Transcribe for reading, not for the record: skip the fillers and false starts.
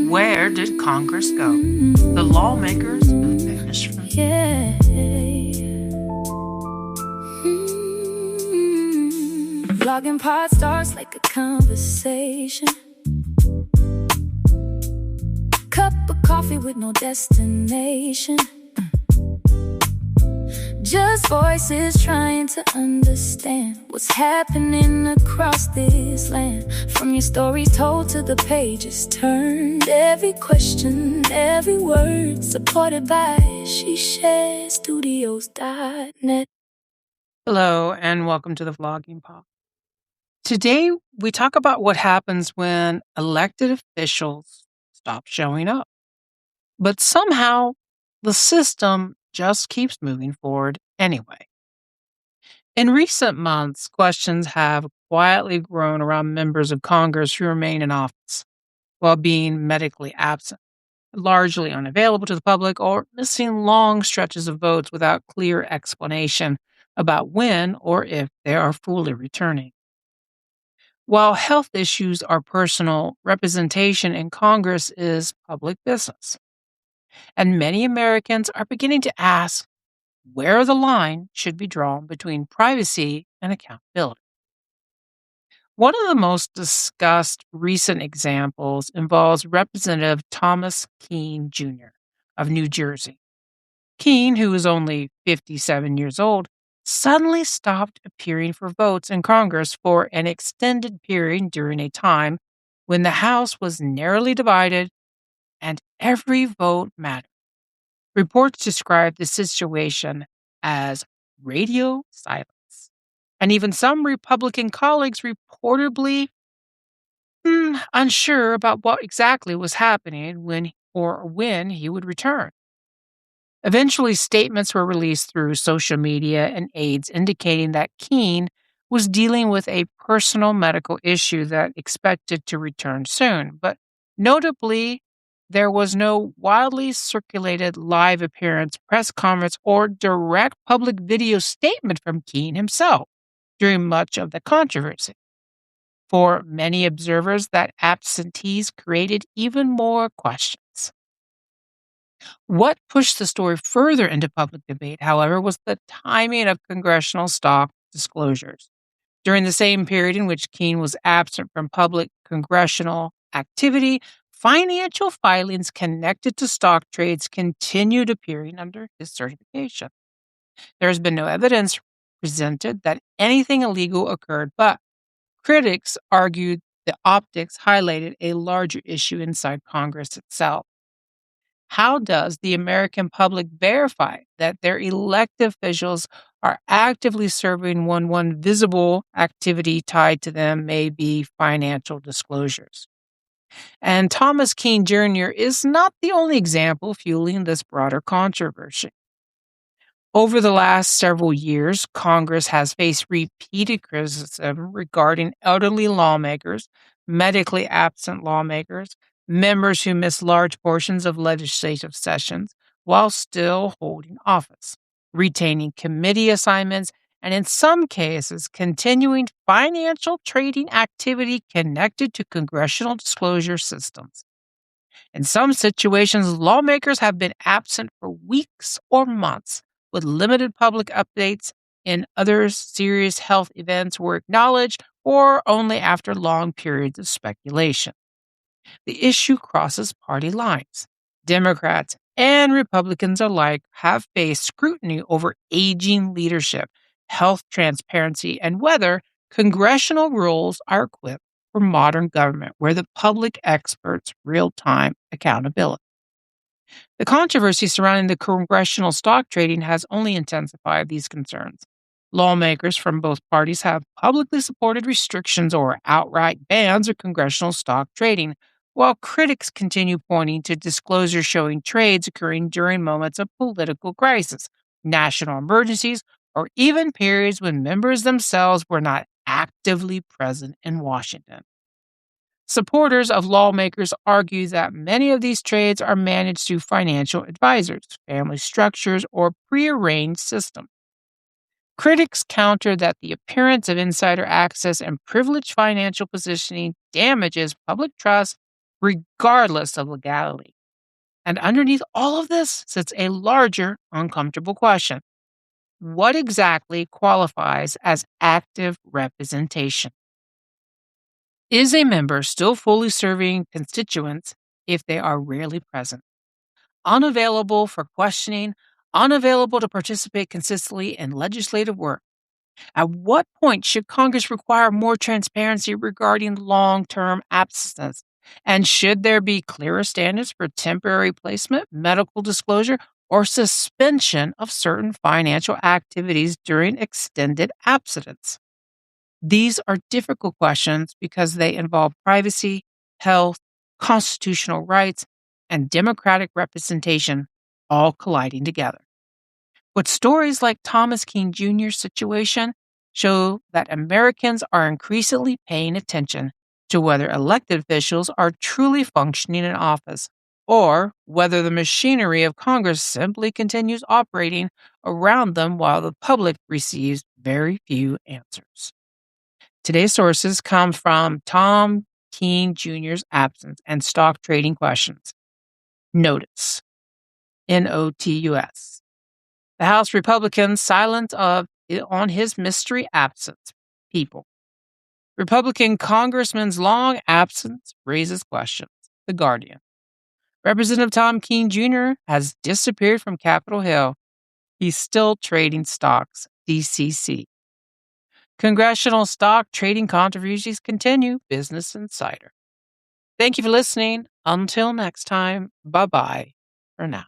Where did Congress go? The lawmakers who vanished from Vlogging pod starts like a conversation. Cup of coffee with no destination. Just voices trying to understand what's happening across this land. From your stories told to the pages turned. Every question, every word, supported by SheShareStudios.net. Hello, and welcome to the Vlogging Pod. Today, we talk about what happens when elected officials stop showing up. But somehow, the system just keeps moving forward anyway. In recent months, questions have quietly grown around members of Congress who remain in office while being medically absent, largely unavailable to the public, or missing long stretches of votes without clear explanation about when or if they are fully returning. While health issues are personal, representation in Congress is public business. And many Americans are beginning to ask where the line should be drawn between privacy and accountability. One of the most discussed recent examples involves Representative Thomas Kean Jr. of New Jersey. Kean, who was only 57 years old, suddenly stopped appearing for votes in Congress for an extended period during a time when the House was narrowly divided and every vote mattered. Reports describe the situation as radio silence, and even some Republican colleagues reportedly unsure about what exactly was happening when he would return. Eventually, statements were released through social media and aides indicating that Kean was dealing with a personal medical issue that expected to return soon. But notably, there was no widely circulated live appearance, press conference, or direct public video statement from Kean himself during much of the controversy. For many observers, that absentees created even more questions. What pushed the story further into public debate, however, was the timing of congressional stock disclosures. During the same period in which Kean was absent from public congressional activity, financial filings connected to stock trades continued appearing under his certification. There has been no evidence presented that anything illegal occurred, but critics argued the optics highlighted a larger issue inside Congress itself. How does the American public verify that their elected officials are actively serving when one visible activity tied to them may be financial disclosures? And Thomas Kean Jr. is not the only example fueling this broader controversy. Over the last several years, Congress has faced repeated criticism regarding elderly lawmakers, medically absent lawmakers, members who miss large portions of legislative sessions while still holding office, retaining committee assignments, and in some cases, continuing financial trading activity connected to congressional disclosure systems. In some situations, lawmakers have been absent for weeks or months, with limited public updates. In others, serious health events were acknowledged or only after long periods of speculation. The issue crosses party lines. Democrats and Republicans alike have faced scrutiny over aging leadership, health transparency, and whether congressional rules are equipped for modern government where the public experts real-time accountability. The controversy surrounding the congressional stock trading has only intensified these concerns. Lawmakers from both parties have publicly supported restrictions or outright bans of congressional stock trading, while critics continue pointing to disclosures showing trades occurring during moments of political crisis, national emergencies, or even periods when members themselves were not actively present in Washington. Supporters of lawmakers argue that many of these trades are managed through financial advisors, family structures, or prearranged systems. Critics counter that the appearance of insider access and privileged financial positioning damages public trust regardless of legality. And underneath all of this sits a larger, uncomfortable question. What exactly qualifies as active representation? Is a member still fully serving constituents if they are rarely present, unavailable for questioning, unavailable to participate consistently in legislative work? At what point should Congress require more transparency regarding long term absences? And should there be clearer standards for temporary placement, medical disclosure, or suspension of certain financial activities during extended absence? These are difficult questions because they involve privacy, health, constitutional rights, and democratic representation all colliding together. But stories like Thomas Kean Jr.'s situation show that Americans are increasingly paying attention to whether elected officials are truly functioning in office or whether the machinery of Congress simply continues operating around them while the public receives very few answers. Today's sources come from Tom Kean Jr.'s absence and stock trading questions. Notice, NOTUS. The House Republicans' silence on his mystery absence. People. Republican congressman's long absence raises questions. The Guardian. Representative Tom Kean Jr. has disappeared from Capitol Hill. He's still trading stocks. DCC. Congressional stock trading controversies continue. Business Insider. Thank you for listening. Until next time, bye-bye for now.